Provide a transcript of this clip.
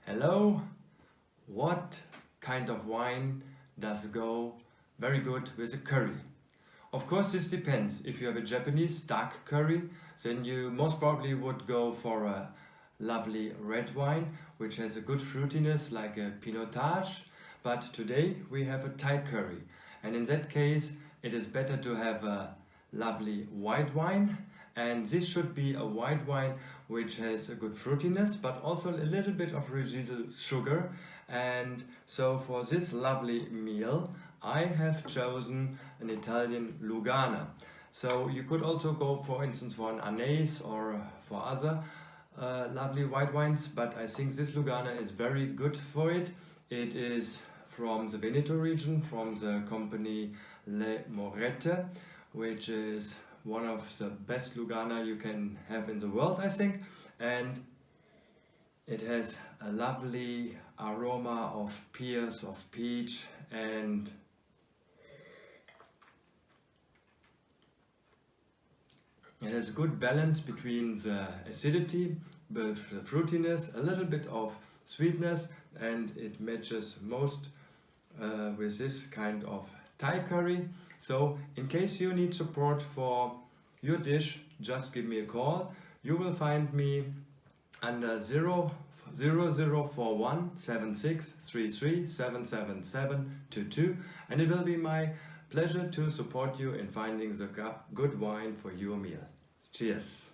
Hello, what kind of wine does go very good with a curry? Of course, this depends. If you have a Japanese dark curry, then you most probably would go for a lovely red wine, which has a good fruitiness like a pinotage. But today we have a Thai curry, and in that case, it is better to have a lovely white wine. And this should be a white wine which has a good fruitiness, but also a little bit of residual sugar. And so for this lovely meal, I have chosen an Italian Lugana. So you could also go, for instance, for an anise or for other lovely white wines, but I think this Lugana is very good for it. It is from the Veneto region, from the company Le Morette, which is one of the best Lugana you can have in the world, I think. And it has a lovely aroma of pears, of peach, and it has a good balance between the acidity, the fruitiness, a little bit of sweetness, and it matches most with this kind of Thai curry. So in case you need support for your dish, just give me a call. You will find me under 0041 7633 77722, and it will be my pleasure to support you in finding the good wine for your meal. Cheers!